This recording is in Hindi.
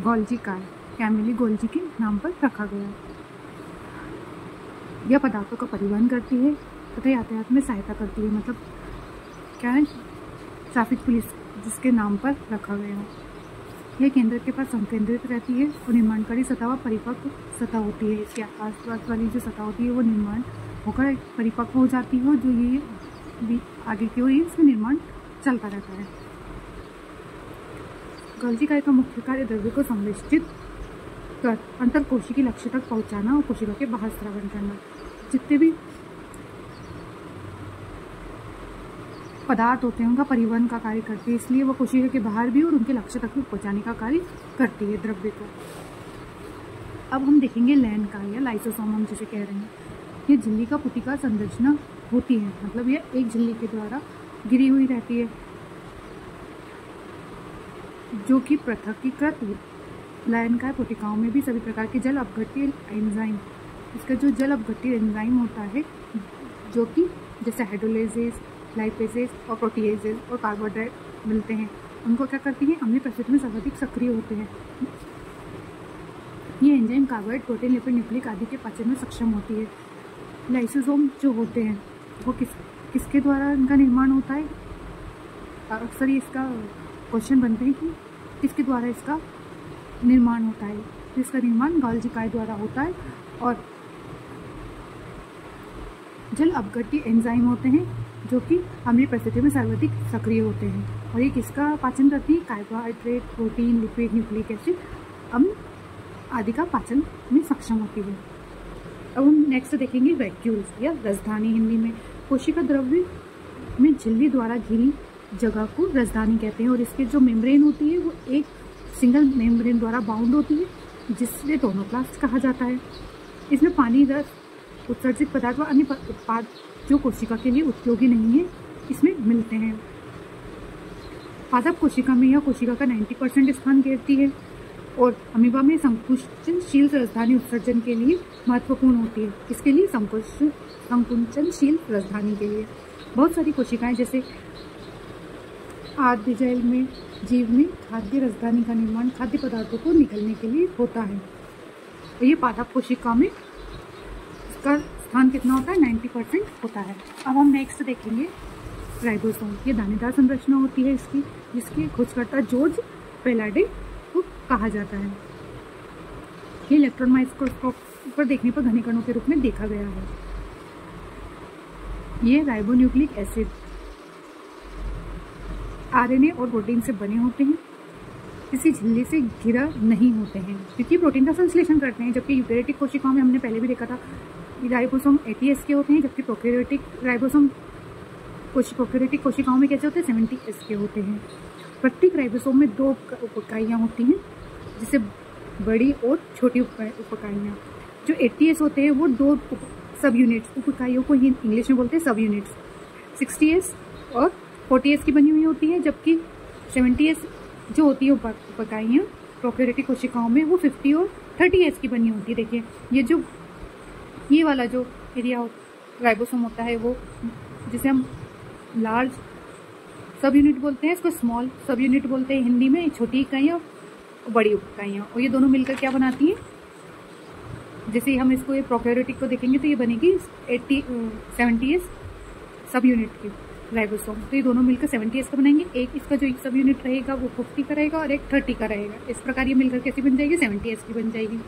गोल्जी काय कैमिली गोल्जी के नाम पर रखा गया। यह पदार्थों का परिवहन करती है तथा यातायात में सहायता करती है, मतलब क्या है, ट्रैफिक पुलिस जिसके नाम पर रखा गया है। यह केंद्र के पास संकेंद्रित रहती है और निर्माणकारी सतह व परिपक्व सतह होती है। इसके आसपास वाली जो सतह होती है वो निर्माण होकर परिपक्व हो जाती है और जो ये आगे की ओर इसका निर्माण चलता रहता है। गोल्जी काय का मुख्य कार्य द्रव्य को संवेष्टित कर अंतरकोशिकी लक्ष्य तक पहुंचाना और कोशिका के बाहर स्रावन करना। जितने भी पदार्थ होते हैं उनका परिवहन का कार्य करती है, इसलिए वो कोशिका के बाहर भी और उनके लक्ष्य तक भी पहुंचाने का कार्य करती है द्रव्य को। अब हम देखेंगे लैन का या लाइसोसोम हम जिसे कह रहे हैं। ये झिल्ली का पुटिका संरचना होती है, मतलब ये एक झिल्ली के द्वारा गिरी हुई रहती है जो कि पृथकीकृत लैन का पुटिकाओं में भी सभी प्रकार के जल अपघट्य एंजाइम, इसका जो जल अपघट्य एंजाइम होता है जो कि जैसे हाइड्रोलाइजेज, लाइपेजेज और प्रोटीएजेज और कार्बोहाइड्रेट मिलते हैं, उनको क्या करती हैं, अम्लीय परिस्थिति में सर्वाधिक सक्रिय होते हैं। ये enzyme carbohydrate, protein, lipid, nucleic आदि के पाचन में सक्षम होती है। लाइसोसोम जो होते हैं वो किसके द्वारा इनका निर्माण होता है? अक्सर ये इसका क्वेश्चन बनते हैं कि किसके द्वारा इसका निर्माण होता है। इसका निर्माण गोल्जी काय द्वारा होता है और जल अपघट्य एंजाइम होते हैं जो कि अम्लीय परिस्थिति में सर्वाधिक सक्रिय होते हैं। और ये किसका पाचन करती है? Carbohydrate, protein, lipid, nucleic acid, अम्ल आदि का पाचन में सक्षम होती है। अब हम नेक्स्ट देखेंगे वैक्यूल्स या राजधानी, हिंदी में कोशिका द्रव्य में झिल्ली द्वारा घिरी जगह को राजधानी कहते हैं। और इसके जो मेम्ब्रेन होती है वो एक सिंगल मेम्ब्रेन द्वारा बाउंड होती है जिससे टोनोप्लास्ट कहा जाता है। इसमें पानी, रस, उत्सर्जित पदार्थ व अन्य उत्पाद जो कोशिका के लिए उपयोगी नहीं है इसमें मिलते हैं। पादप कोशिका में यह कोशिका का 90% स्थान घेरती है और अमीबा में संकुचनशील राजधानी उत्सर्जन के लिए महत्वपूर्ण होती है। इसके लिए संकुचनशील राजधानी के लिए बहुत सारी कोशिकाएं जैसे आद्य जैल में जीव में खाद्य राजधानी का निर्माण खाद्य पदार्थों को निकलने के लिए होता है। तो ये पादप कोशिका में इसका स्थान कितना होता है? 90% होता है। अब हम नेक्स्ट देखेंगे राइबोसोम। ये दानेदार संरचना होती है इसकी, जिसकी खोजकर्ता जॉर्ज पेलाडे को कहा जाता है। ये इलेक्ट्रॉन माइक्रोस्कोप पर देखने पर घने कणों के रूप में देखा गया है। ये राइबोन्यूक्लिक एसिड आरएनए और प्रोटीन से बने होते हैं। किसी झिल्ली से घिरा नहीं होते हैं क्योंकि प्रोटीन का संश्लेषण करते हैं, जबकि यूकेरियोटिक कोशिकाओं में हमने पहले भी देखा था राइबोसोम 80S के होते हैं, जबकि प्रोकैरियोटिक कोशिकाओं में कैसे होते हैं? 70S के होते हैं। प्रत्येक राइबोसोम में 2 उपइकाइयाँ होती हैं, जिसे बड़ी और छोटी उपइकाइयाँ। जो 80S होते हैं वो 2 सब यूनिट्स, उपइकाइयों को ही इंग्लिश में बोलते हैं सब यूनिट्स, 60S और 40S की बनी हुई होती है, जबकि 70S जो होती है उपइकाइयाँ प्रोकैरियोटिक कोशिकाओं में वो 50 और 30S की बनी होती है। देखिए ये वाला जो एरिया राइबोसोम होता है वो जिसे हम लार्ज सब यूनिट बोलते हैं, इसको स्मॉल सब यूनिट बोलते हैं हिंदी में, छोटी इकाइयाँ और बड़ी इकाइयाँ, और ये दोनों मिलकर क्या बनाती हैं? जैसे हम इसको ये प्रोकैरियोटिक को देखेंगे तो ये बनेगी 70S सब यूनिट की राइबोसोम। तो ये दोनों मिलकर 70S का बनाएंगे। एक इसका जो सब यूनिट रहेगा वो 50 का रहेगा और एक 30 का रहेगा। इस प्रकार ये मिलकर कैसी बन जाएगी? 70S की बन जाएगी।